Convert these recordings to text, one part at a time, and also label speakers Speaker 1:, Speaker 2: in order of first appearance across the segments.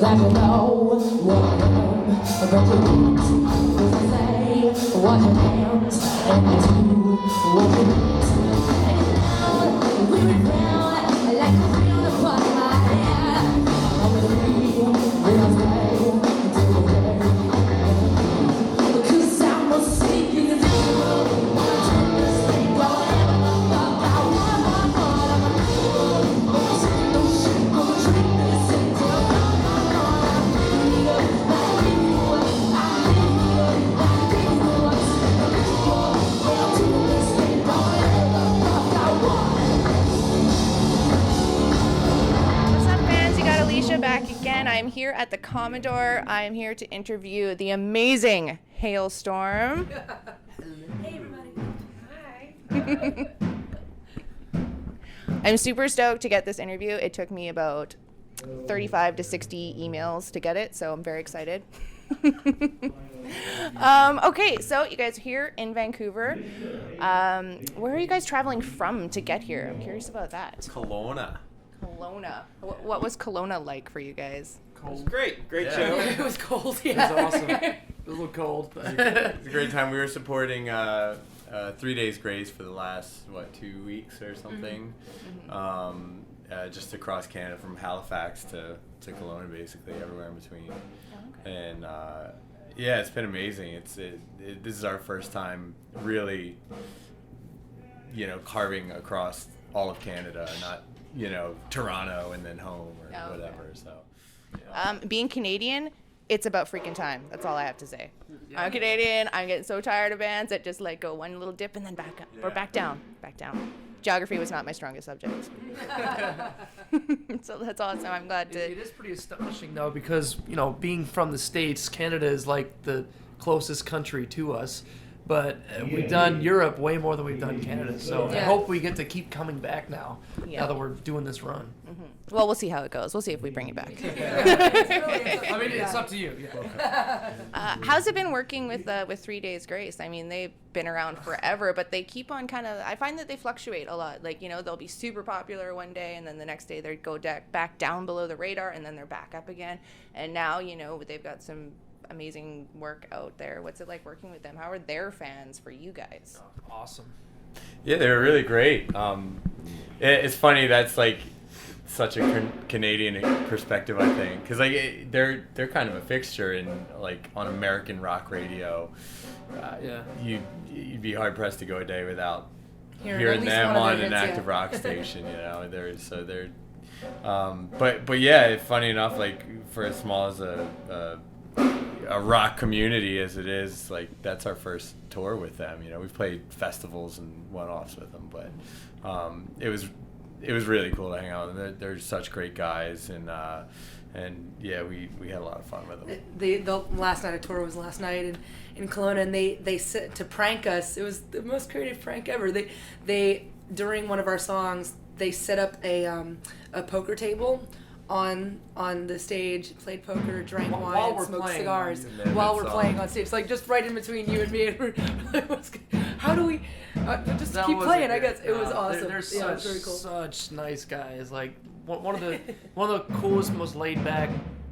Speaker 1: that you know what I am, but you won't. Say what you can't, and you do what you won't. And now we're down like a real upon my head. I'm with me, we'll stay until the day. 'Cause I'm a sinking in this world. I turn this thing down, I want my heart, I'm a fool. I'm saying no shit, I'm a treat this into
Speaker 2: Alicia back again. I'm here at the Commodore. I'm here to interview the amazing Halestorm.
Speaker 3: Hey everybody. Hi.
Speaker 2: I'm super stoked to get this interview. It took me about 35 to 60 emails to get it, so I'm very excited. Okay, so you guys are here in Vancouver. Where are you guys traveling from to get here? I'm curious about that.
Speaker 4: Kelowna.
Speaker 2: Kelowna. What was Kelowna like for you guys?
Speaker 4: It was great
Speaker 3: Yeah.
Speaker 4: show.
Speaker 3: It was cold, yeah.
Speaker 5: It was awesome. It was a little cold. But
Speaker 4: It was a great time. We were supporting 3 Days Grace for the last, 2 weeks or something.
Speaker 2: Mm-hmm.
Speaker 4: Just across Canada from Halifax to Kelowna, basically, everywhere in between.
Speaker 2: Oh, okay.
Speaker 4: And yeah, it's been amazing. This is our first time really, carving across all of Canada, not, Toronto and then home or
Speaker 2: Oh, okay.
Speaker 4: whatever. So,
Speaker 2: Being Canadian, it's about freaking time. That's all I have to say.
Speaker 5: Yeah.
Speaker 2: I'm Canadian. I'm getting so tired of bands that just go one little dip and then back up or
Speaker 4: Yeah.
Speaker 2: back down. Geography was not my strongest subject. So that's awesome. I'm glad
Speaker 5: it
Speaker 2: to.
Speaker 5: is pretty astonishing though, because being from the States, Canada is like the closest country to us. But we've done Europe way more than we've done Canada, so I
Speaker 3: Yeah.
Speaker 5: hope we get to keep coming back now.
Speaker 2: Yeah.
Speaker 5: Now that we're doing this run.
Speaker 2: Well, we'll see how it goes. We'll see if we bring it back.
Speaker 5: I mean, it's up to you. Yeah.
Speaker 2: How's it been working with 3 Days Grace? I mean, they've been around forever, but they keep on I find that they fluctuate a lot. They'll be super popular one day, and then the next day they go back down below the radar, and then they're back up again. And now, they've got some amazing work out there. What's it like working with them? How are their fans for you guys?
Speaker 5: Awesome.
Speaker 4: yeah, they were really great. It's funny, that's such a Canadian perspective, I think, because they're kind of a fixture in on American rock radio.
Speaker 5: Yeah.
Speaker 4: You'd be hard pressed to go a day without
Speaker 3: Hearing
Speaker 4: hearing
Speaker 3: at least
Speaker 4: them
Speaker 3: one of
Speaker 4: on
Speaker 3: their
Speaker 4: an
Speaker 3: hits,
Speaker 4: active
Speaker 3: yeah.
Speaker 4: rock station. They're but yeah, funny enough, for as small as a rock community as it is, that's our first tour with them. We've played festivals and one-offs with them, but it was really cool to hang out with them. They're such great guys, and yeah, we had a lot of fun with them.
Speaker 3: The last night of tour was last night in Kelowna, and they sit to prank us. It was the most creative prank ever. They during one of our songs, they set up a poker table on the stage, played poker, drank
Speaker 5: While
Speaker 3: wine,
Speaker 5: we're
Speaker 3: smoked
Speaker 5: playing,
Speaker 3: cigars
Speaker 4: and then
Speaker 3: while
Speaker 4: it's
Speaker 3: we're
Speaker 4: on.
Speaker 3: playing on stage. Just right in between you and me. How do we just
Speaker 5: That
Speaker 3: keep
Speaker 5: was
Speaker 3: playing?
Speaker 5: a
Speaker 3: I guess
Speaker 5: great-
Speaker 3: it was
Speaker 5: no,
Speaker 3: awesome.
Speaker 5: They're
Speaker 3: Yeah, it was
Speaker 5: such
Speaker 3: very cool.
Speaker 5: such nice guys. One of the coolest, most laid back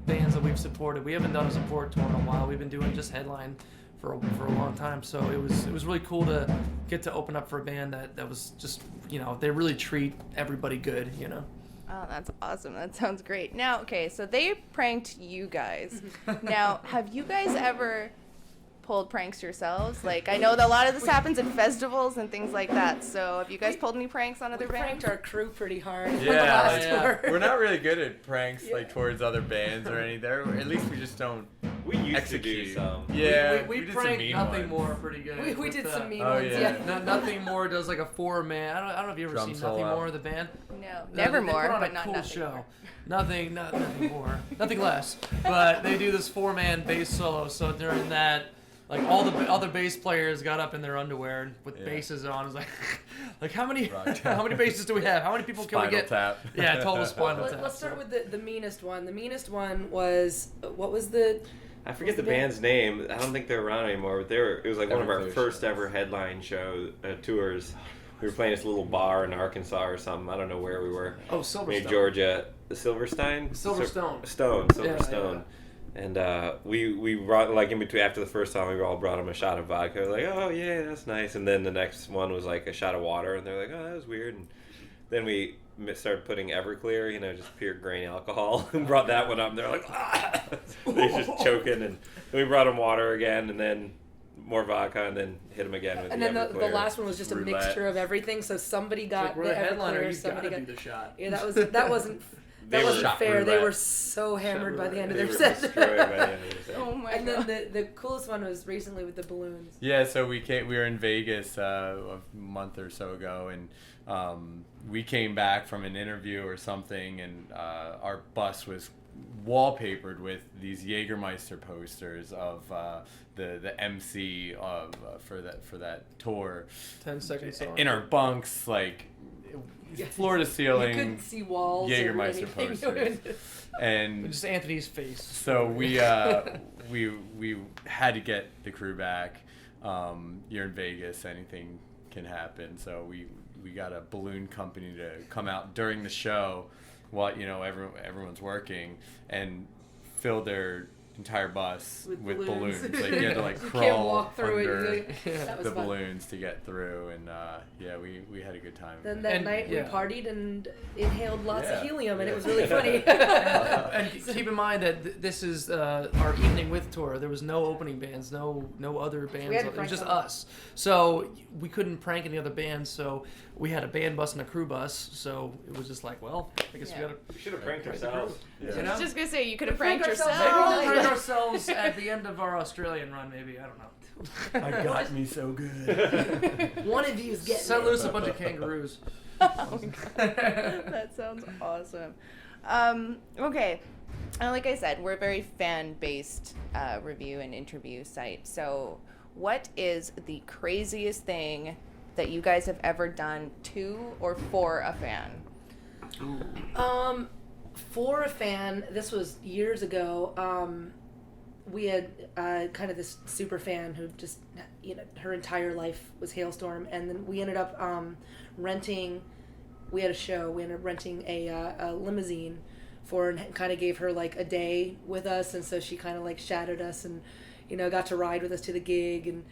Speaker 5: bands that we've supported. We haven't done a support tour in a while. We've been doing just headline for a long time. So it was really cool to get to open up for a band that was just they really treat everybody good.
Speaker 2: Oh, that's awesome. That sounds great. Now, okay, so they pranked you guys. Now, have you guys ever pulled pranks yourselves? I know that a lot of this happens at festivals and things like that. So have you guys pulled any pranks on
Speaker 3: We
Speaker 2: other
Speaker 3: pranked
Speaker 2: bands?
Speaker 3: our crew pretty hard on the
Speaker 4: Yeah,
Speaker 3: last
Speaker 5: yeah.
Speaker 3: tour.
Speaker 4: We're not really good at pranks
Speaker 3: Yeah.
Speaker 4: towards other bands or anything. At least we just don't
Speaker 6: We used
Speaker 4: execute.
Speaker 6: to do some.
Speaker 4: Yeah,
Speaker 5: we
Speaker 4: did some
Speaker 5: pranked
Speaker 4: mean
Speaker 5: Nothing
Speaker 4: ones.
Speaker 5: More pretty good.
Speaker 3: We
Speaker 5: with,
Speaker 3: did some mean
Speaker 4: oh,
Speaker 3: ones,
Speaker 4: yeah.
Speaker 3: yeah.
Speaker 5: Nothing More does a 4-man. I don't know if you ever
Speaker 4: Drum
Speaker 5: seen Nothing
Speaker 4: solo.
Speaker 5: More, the band.
Speaker 2: No,
Speaker 5: They
Speaker 2: Nevermore,
Speaker 5: put on
Speaker 2: but
Speaker 5: a
Speaker 2: not
Speaker 5: cool
Speaker 2: nothing
Speaker 5: show.
Speaker 2: more.
Speaker 5: Nothing more, nothing less. But they do this 4-man bass solo. So during that, all the other bass players got up in their underwear with
Speaker 4: Yeah.
Speaker 5: basses on. It's how many
Speaker 4: Rock
Speaker 5: how many basses do we have? How many people can we
Speaker 4: Spinal
Speaker 5: get?
Speaker 4: Tap.
Speaker 5: Yeah, total spinal tap.
Speaker 3: Let's start with the meanest one. The meanest one was what was the?
Speaker 6: I forget the
Speaker 3: What's the band?
Speaker 6: band's name. I don't think they're around anymore. But it was one of our
Speaker 4: Everclear
Speaker 6: first
Speaker 4: shows.
Speaker 6: ever headline show tours. we were playing this little bar in Arkansas or something. I don't know where we were.
Speaker 5: Oh, Silverstone.
Speaker 6: Maybe Georgia. The Silverstein?
Speaker 5: Silverstone.
Speaker 6: Silverstone. And we brought, like, in between, after the first time, we all brought them a shot of vodka. Like, oh, yeah, that's nice. And then the next one was, like, a shot of water. And they're like, oh, that was weird. And then we started putting Everclear, just pure grain alcohol. And brought that one up. And they're like, ah! They're just choking. And then we brought them water again. And then more vodka. And then hit them again with
Speaker 3: And
Speaker 6: the
Speaker 3: then the
Speaker 6: Everclear.
Speaker 3: last one was just a
Speaker 6: roulette.
Speaker 3: mixture of everything. So somebody got
Speaker 5: We're
Speaker 3: the
Speaker 5: the headliner.
Speaker 3: Everclear,
Speaker 5: You
Speaker 3: somebody
Speaker 5: gotta
Speaker 3: got...
Speaker 5: do the shot.
Speaker 3: Yeah, that wasn't... That wasn't
Speaker 6: Shot
Speaker 3: fair. They
Speaker 6: roulette.
Speaker 3: were so hammered by the end of
Speaker 6: They
Speaker 3: their
Speaker 6: were
Speaker 3: set.
Speaker 6: destroyed by the end of their set.
Speaker 2: Oh my
Speaker 3: And
Speaker 2: god.
Speaker 3: then the coolest one was recently with the balloons.
Speaker 4: Yeah, so we were in Vegas a month or so ago, and we came back from an interview or something, and our bus was wallpapered with these Jägermeister posters of the MC of for that tour.
Speaker 5: 10-second song.
Speaker 4: In our bunks, like floor to
Speaker 3: You
Speaker 4: ceiling
Speaker 3: couldn't see walls. or
Speaker 4: Jägermeister
Speaker 3: anything.
Speaker 4: posters, and
Speaker 5: Just Anthony's face.
Speaker 4: so we had to get the crew back. You're in Vegas, anything can happen. So we got a balloon company to come out during the show while everyone's working and fill their entire bus with balloons. Like you had to like
Speaker 3: You
Speaker 4: crawl
Speaker 3: can't walk through
Speaker 4: under
Speaker 3: it. That was
Speaker 4: the
Speaker 3: fun.
Speaker 4: balloons to get through, and we had a good time.
Speaker 3: Then that
Speaker 5: And-
Speaker 3: night
Speaker 5: yeah.
Speaker 3: we partied and inhaled lots of
Speaker 4: Yeah.
Speaker 3: helium, and
Speaker 4: Yeah.
Speaker 3: it was really funny.
Speaker 5: And keep in mind that this is our evening with tour. There was no opening bands, no other bands.
Speaker 3: had to
Speaker 5: It was
Speaker 3: prank
Speaker 5: just
Speaker 3: them.
Speaker 5: us. So we couldn't prank any other bands. So we had a band bus and a crew bus. So it was just like, well, I guess
Speaker 2: Yeah.
Speaker 5: we gotta
Speaker 6: We should have pranked
Speaker 5: prank the
Speaker 6: ourselves.
Speaker 5: crew.
Speaker 4: Yeah.
Speaker 5: You
Speaker 2: I
Speaker 5: know?
Speaker 2: was just gonna say, you could have
Speaker 3: prank
Speaker 2: pranked
Speaker 3: ourselves
Speaker 2: yourself.
Speaker 3: every
Speaker 5: Maybe we'll
Speaker 3: night.
Speaker 5: prank ourselves at the end of our Australian run. Maybe I don't know.
Speaker 4: I got me so good.
Speaker 3: One of you is getting
Speaker 5: Set
Speaker 3: it.
Speaker 5: loose a bunch of kangaroos.
Speaker 2: Oh my God. That sounds awesome. Okay. Like I said, we're a very fan-based review and interview site. So what is the craziest thing that you guys have ever done to or for a fan?
Speaker 3: For a fan, this was years ago. We had kind of this super fan who just, her entire life was Halestorm, and then we ended up renting. We had a show. We ended up renting a limousine for her, and kind of gave her like a day with us, and so she kind of like shadowed us, and got to ride with us to the gig,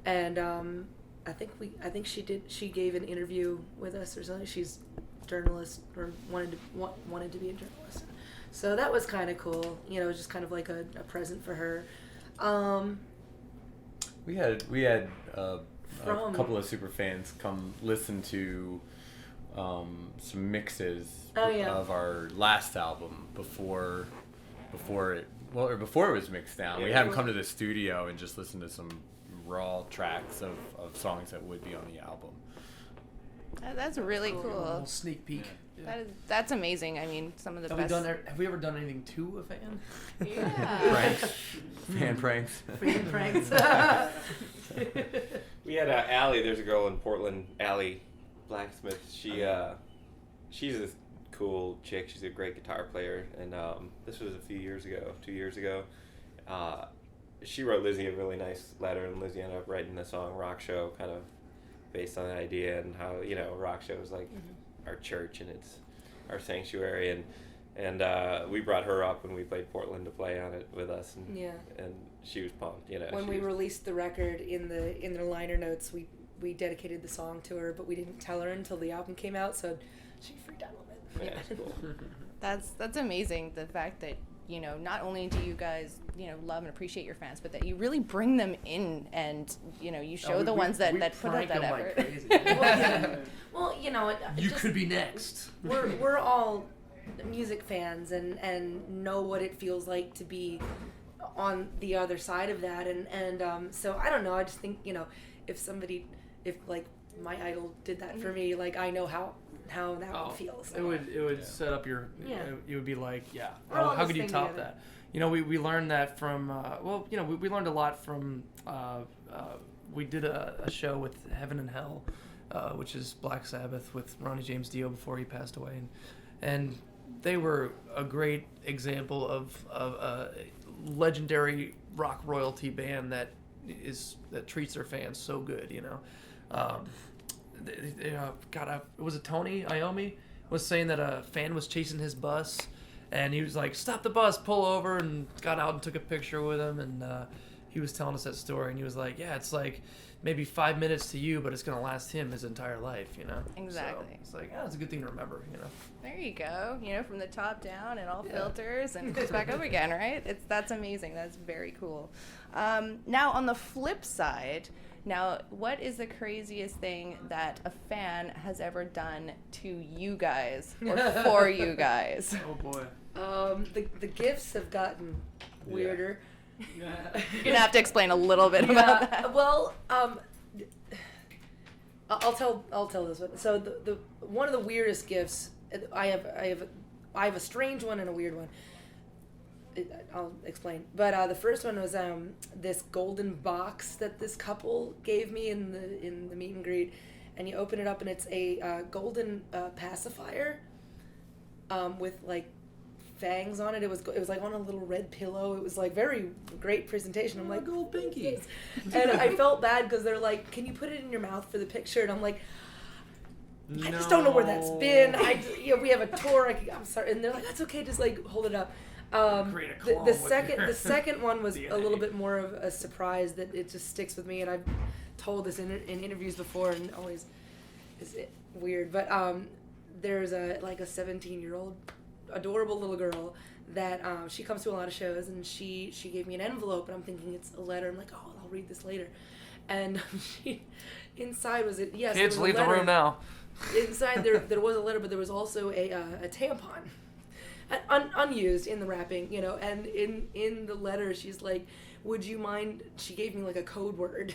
Speaker 3: and I think she gave an interview with us or something. She's a journalist, or wanted to be a journalist. So that was kind of cool. It was just kind of like a present for her.
Speaker 4: We had a
Speaker 3: From-
Speaker 4: couple of super fans come listen to some mixes
Speaker 3: Oh, yeah.
Speaker 4: of our last album before it was mixed down. We had them come to the studio and just listen to some raw tracks of songs that would be on the album.
Speaker 2: That's really
Speaker 5: A
Speaker 2: cool.
Speaker 5: little sneak peek.
Speaker 2: That's amazing. I mean, some of the best.
Speaker 5: Have we ever done anything to a fan?
Speaker 2: Yeah.
Speaker 4: Pranks, fan pranks.
Speaker 3: Fan pranks.
Speaker 6: We had Allie. There's a girl in Portland, Allie Blacksmith. She's a cool chick. She's a great guitar player, and this was a few years ago, 2 years ago. She wrote Lizzie a really nice letter, and Lizzie ended up writing the song "Rock Show," kind of based on the idea and how Rock Show is like our church and it's our sanctuary, and we brought her up when we played Portland to play on it with us, and
Speaker 3: Yeah.
Speaker 6: and she was pumped.
Speaker 3: When
Speaker 6: she
Speaker 3: we
Speaker 6: was-
Speaker 3: released the record in the liner notes, we dedicated the song to her, but we didn't tell her until the album came out, so she freaked out a little bit.
Speaker 6: Yeah, it's cool.
Speaker 2: That's amazing. The fact that not only do you guys love and appreciate your fans, but that you really bring them in, and you show the ones that put out
Speaker 5: prank
Speaker 2: that
Speaker 5: 'em
Speaker 2: effort.
Speaker 5: like crazy.
Speaker 3: Well,
Speaker 5: You
Speaker 3: just-
Speaker 5: could be next.
Speaker 3: we're all music fans and know what it feels like to be on the other side of that, and so I don't know. I just think if like my idol did that for me, like I know how that one feels.
Speaker 5: It would set up your.
Speaker 3: Yeah.
Speaker 5: It would be like, yeah.
Speaker 3: We're all
Speaker 5: How
Speaker 3: in
Speaker 5: could
Speaker 3: this
Speaker 5: you
Speaker 3: thing
Speaker 5: top
Speaker 3: together.
Speaker 5: that? We learned that from. We learned a lot from. We did a show with Heaven and Hell, which is Black Sabbath with Ronnie James Dio before he passed away, and they were a great example of a legendary rock royalty band that treats their fans so good. was it Tony Iommi was saying that a fan was chasing his bus, and he was like, "Stop the bus, pull over," and got out and took a picture with him, and he was telling us that story, and he was like, "Yeah, it's like maybe 5 minutes to you, but it's gonna last him his entire life, you know."
Speaker 2: Exactly.
Speaker 5: So it's like, it's a good thing to remember, you know.
Speaker 2: There you go. You know, from the top down and all filters and comes back up again, right? That's amazing. That's very cool. Now, on the flip side, what is the craziest thing that a fan has ever done to you guys or for you guys?
Speaker 5: Oh boy.
Speaker 3: The gifts have gotten weirder.
Speaker 2: You're gonna have to explain a little bit about that.
Speaker 3: Well, I'll tell this one. So the one of the weirdest gifts I have a strange one and a weird one. I'll explain. But the first one was this golden box that this couple gave me in the meet and greet, and you open it up and it's a golden pacifier with like fangs on it. It was like on a little red pillow. It was like very great presentation. I'm like,
Speaker 5: gold pinky.
Speaker 3: and I felt bad because they're like, can you put it in your mouth for the picture? And I'm like, I just don't know where that's been. We have a tour. I'm sorry. And they're like, that's okay. Just like hold it up. The second one was a little bit more of a surprise that it just sticks with me, and I've told this in interviews before, and always is weird. But there's a 17-year-old adorable little girl that she comes to a lot of shows, and she gave me an envelope, and I'm thinking it's a letter. I'm like, oh, I'll read this later, and inside was it? Yes,
Speaker 5: kids, leave the room now.
Speaker 3: Inside there was a letter, but there was also a tampon. Unused in the wrapping, you know, and in the letter she's like, would you mind, she gave me like a code word,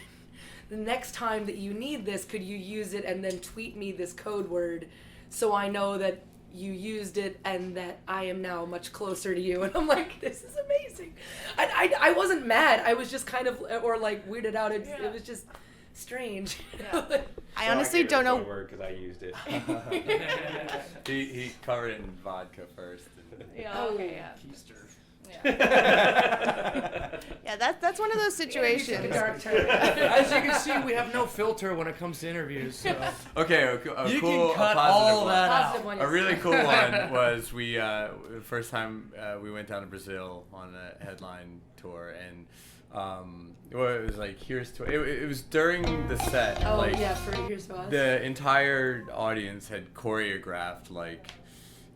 Speaker 3: the next time that you need this, could you use it and then tweet me this code word so I know that you used it and that I am now much closer to you. And I'm like, this is amazing. I wasn't mad, I was just kind of, or like weirded out. It was just strange.
Speaker 2: Yeah. I honestly don't know.
Speaker 6: Because I used it.
Speaker 4: He covered it in vodka first.
Speaker 2: Yeah. Okay. Yeah.
Speaker 5: Keister.
Speaker 2: Yeah, that's one of those situations.
Speaker 5: As you can see, we have no filter when it comes to interviews. So.
Speaker 4: Okay,
Speaker 5: You
Speaker 4: cool,
Speaker 5: can cut
Speaker 4: a positive
Speaker 5: all
Speaker 4: one.
Speaker 5: that
Speaker 3: Positive
Speaker 5: out.
Speaker 3: one,
Speaker 4: A really cool one was the first time we went down to Brazil on a headline tour, and it was like it was during the set.
Speaker 3: Oh
Speaker 4: like,
Speaker 3: yeah, for Here's to Us.
Speaker 4: the entire audience had choreographed like,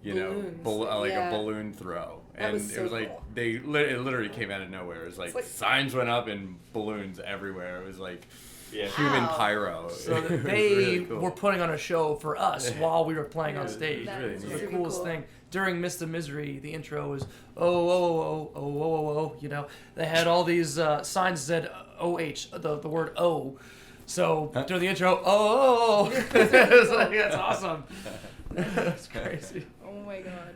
Speaker 4: you
Speaker 3: Balloons.
Speaker 4: know,
Speaker 3: Yeah.
Speaker 4: a balloon throw,
Speaker 3: That
Speaker 4: and
Speaker 3: was
Speaker 4: it
Speaker 3: so
Speaker 4: was like
Speaker 3: cool.
Speaker 4: it literally came out of nowhere. It was like,
Speaker 3: It's like-
Speaker 4: signs went up and balloons everywhere. It was like
Speaker 6: Yeah.
Speaker 4: human
Speaker 2: Wow.
Speaker 4: pyro.
Speaker 5: So
Speaker 4: It was
Speaker 5: they
Speaker 4: really cool.
Speaker 5: were putting on a show for us while we were playing on stage.
Speaker 3: That
Speaker 4: really
Speaker 3: was
Speaker 4: neat.
Speaker 5: It was the
Speaker 3: really
Speaker 5: coolest
Speaker 3: cool.
Speaker 5: thing. During Mr. Misery, the intro was oh, you know. They had all these signs that said OH, the word O. So during the intro, oh. It was like, that's awesome. That's crazy.
Speaker 2: Oh my god.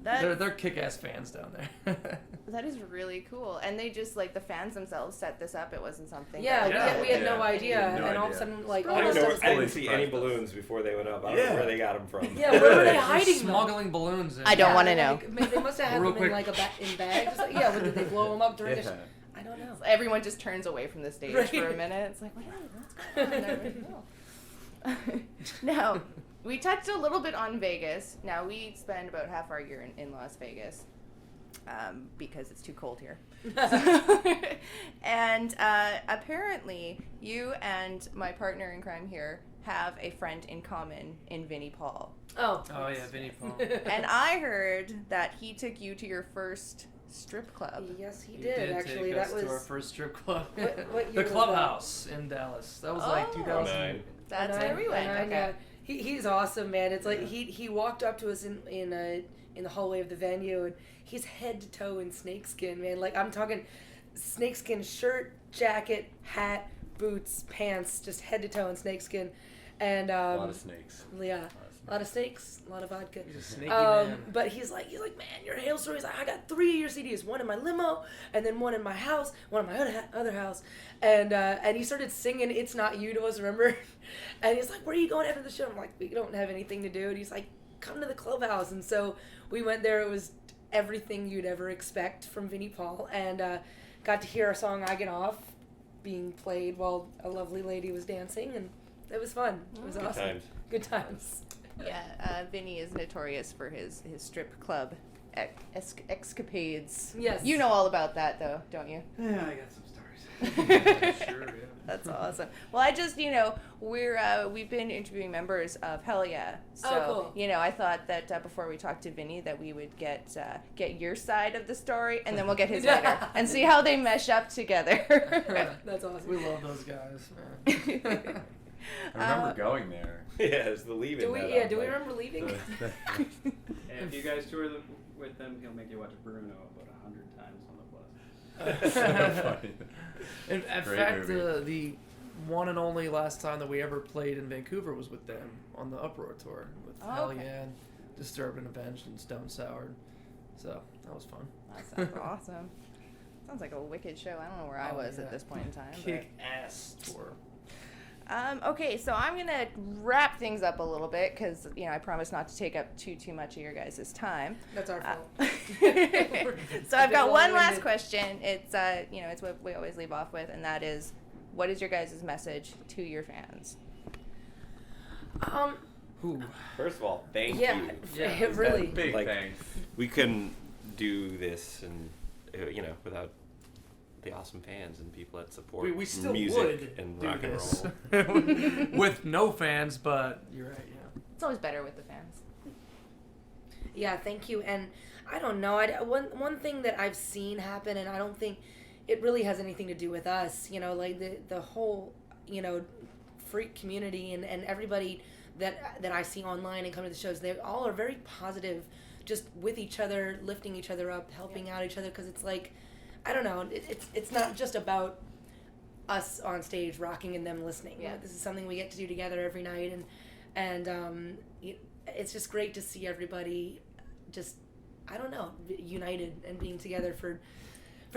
Speaker 5: They're kick-ass fans down there.
Speaker 2: That is really cool. And they just, like, the fans themselves set this up. It wasn't something.
Speaker 3: Yeah,
Speaker 2: that-
Speaker 3: we had no
Speaker 4: Yeah.
Speaker 3: idea,
Speaker 4: No
Speaker 3: and all of a
Speaker 4: idea.
Speaker 3: sudden, like, all
Speaker 6: I
Speaker 3: this
Speaker 6: didn't,
Speaker 3: stuff.
Speaker 6: I
Speaker 4: fully
Speaker 6: didn't see
Speaker 4: surprised
Speaker 6: any
Speaker 4: us.
Speaker 6: balloons before they went up. I don't know
Speaker 4: Yeah.
Speaker 6: where they got them from.
Speaker 3: Yeah, where were they
Speaker 5: They're
Speaker 3: hiding them?
Speaker 5: smuggling balloons in.
Speaker 2: I don't wanna
Speaker 3: like,
Speaker 2: know.
Speaker 3: They must have had
Speaker 5: Real
Speaker 3: them in
Speaker 5: quick.
Speaker 3: like in bags. Like, yeah, did they blow them up during the
Speaker 4: Yeah.
Speaker 3: show? I don't know.
Speaker 2: Everyone just turns away from the stage
Speaker 3: Right.
Speaker 2: for a minute. It's like, what's going on? I don't know. Now, we touched a little bit on Vegas. Now, we spend about half our year in Las Vegas because it's too cold here. And apparently, you and my partner in crime here have a friend in common in Vinnie Paul.
Speaker 3: Oh.
Speaker 5: Oh yeah, Vinnie Paul.
Speaker 2: And I heard that he took you to your first strip club.
Speaker 3: Yes, he
Speaker 5: He
Speaker 3: did. Actually,
Speaker 5: take
Speaker 3: that
Speaker 5: us
Speaker 3: was
Speaker 5: to our first strip club.
Speaker 3: what
Speaker 5: The
Speaker 3: year was
Speaker 5: Clubhouse in Dallas. That was like
Speaker 2: Oh.
Speaker 5: 2000.
Speaker 6: Nine.
Speaker 2: That's where we went. Okay.
Speaker 3: Yeah. He's awesome, man. It's like he walked up to us in the hallway of the venue, and he's head to toe in snakeskin, man. Like, I'm talking snakeskin shirt, jacket, hat, boots, pants, just head to toe in snakeskin, and
Speaker 4: a lot of snakes.
Speaker 3: yeah, a lot of snakes, a lot of vodka.
Speaker 5: He's a snaky man.
Speaker 3: But he's like, man, you're a Halestorm. He's like, I got 3 of your CDs, one in my limo, and then one in my house, one in my other house, and he started singing "It's Not You" to us, remember? And he's like, where are you going after the show? I'm like, we don't have anything to do. And he's like, come to the Clubhouse. And so we went there. It was everything you'd ever expect from Vinnie Paul, and got to hear our song "I Get Off" being played while a lovely lady was dancing, and It was fun. It was
Speaker 6: Good
Speaker 3: awesome.
Speaker 6: times.
Speaker 3: Good times.
Speaker 2: Yeah, Vinny is notorious for his strip club escapades.
Speaker 3: Yes.
Speaker 2: You know all about that, though, don't you?
Speaker 7: Yeah, I got some stories. Sure, yeah.
Speaker 2: That's awesome. Well, I just, we've been interviewing members of Hell Yeah. So,
Speaker 3: Oh, cool.
Speaker 2: I thought that before we talked to Vinny that we would get your side of the story, and then we'll get his later, and see how they mesh up together.
Speaker 3: That's awesome.
Speaker 5: We love those guys, man.
Speaker 4: I remember going there.
Speaker 6: Yeah, it's the leaving.
Speaker 3: Do we?
Speaker 6: that
Speaker 3: Yeah.
Speaker 6: up,
Speaker 3: Do we
Speaker 6: like,
Speaker 3: remember leaving?
Speaker 7: And if you guys tour with them, he'll make you watch Bruno about 100 times on the bus.
Speaker 4: So funny.
Speaker 5: In
Speaker 4: Great
Speaker 5: fact,
Speaker 4: movie.
Speaker 5: the one and only last time that we ever played in Vancouver was with them on the Uproar tour with
Speaker 2: Oh,
Speaker 5: Hell
Speaker 2: okay.
Speaker 5: Yeah, and Disturbed and Avenged and Stone Soured. So that was fun.
Speaker 2: That sounds awesome. Sounds like a wicked show. I don't know where I
Speaker 5: Oh,
Speaker 2: was
Speaker 5: yeah.
Speaker 2: at this point in time.
Speaker 5: Kick ass tour.
Speaker 2: Okay, so I'm gonna wrap things up a little bit because I promise not to take up too much of your guys' time.
Speaker 3: That's our fault.
Speaker 2: So I've got one last
Speaker 3: long-winded.
Speaker 2: question. It's what we always leave off with, and that is, what is your guys' message to your fans?
Speaker 5: Ooh.
Speaker 6: First of all, thank
Speaker 3: Yeah.
Speaker 6: you.
Speaker 5: Yeah.
Speaker 3: Really.
Speaker 4: Big
Speaker 6: Like,
Speaker 4: thanks.
Speaker 6: We couldn't do this, and without the awesome fans and people that support
Speaker 5: We still
Speaker 6: music
Speaker 5: would
Speaker 6: and
Speaker 5: do
Speaker 6: rock
Speaker 5: this
Speaker 6: and roll.
Speaker 5: with no fans, but you're right. Yeah.
Speaker 2: It's always better with the fans.
Speaker 3: Yeah, thank you. And I don't know. One thing that I've seen happen, and I don't think it really has anything to do with us. Like the whole freak community and everybody that I see online and come to the shows. They all are very positive, just with each other, lifting each other up, helping out each other. Because it's like, I don't know. It's not just about us on stage rocking and them listening.
Speaker 2: Yeah.
Speaker 3: This is something we get to do together every night, and it's just great to see everybody just, I don't know, united and being together for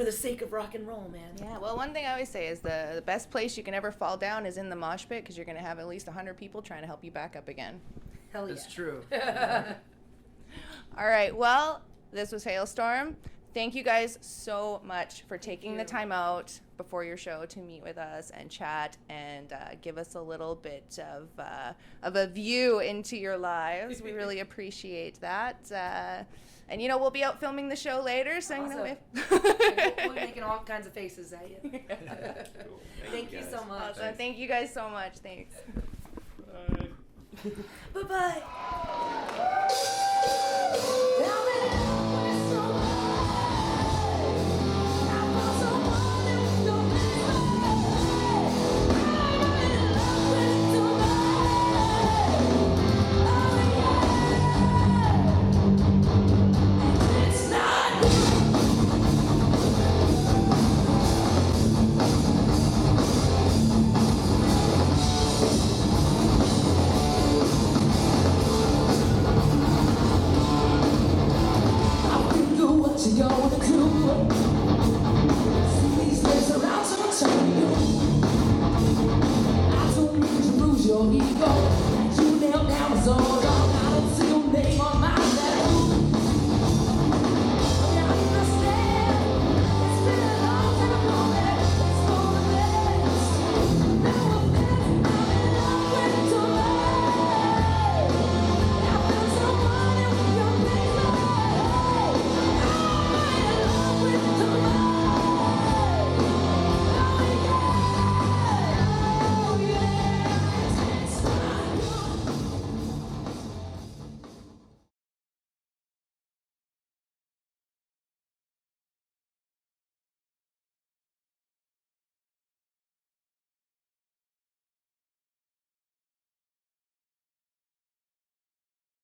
Speaker 3: the sake of rock and roll, man.
Speaker 2: Yeah, well, one thing I always say is the best place you can ever fall down is in the mosh pit because you're going to have at least 100 people trying to help you back up again.
Speaker 3: Hell yeah.
Speaker 5: It's true.
Speaker 2: All right, well, this was Halestorm. Thank you guys so much for taking the time out before your show to meet with us and chat and give us a little bit of a view into your lives. We really appreciate that. And we'll be out filming the show later, so
Speaker 3: Awesome.
Speaker 2: if
Speaker 3: We'll be making all kinds of faces at you.
Speaker 6: Cool.
Speaker 3: Thank you
Speaker 6: guys.
Speaker 3: so much.
Speaker 2: awesome. Thank you guys so much. Thanks.
Speaker 3: Bye-bye.
Speaker 1: What you gonna do? See these days around to tell you. I don't mean to bruise your ego. You nailed down the zone.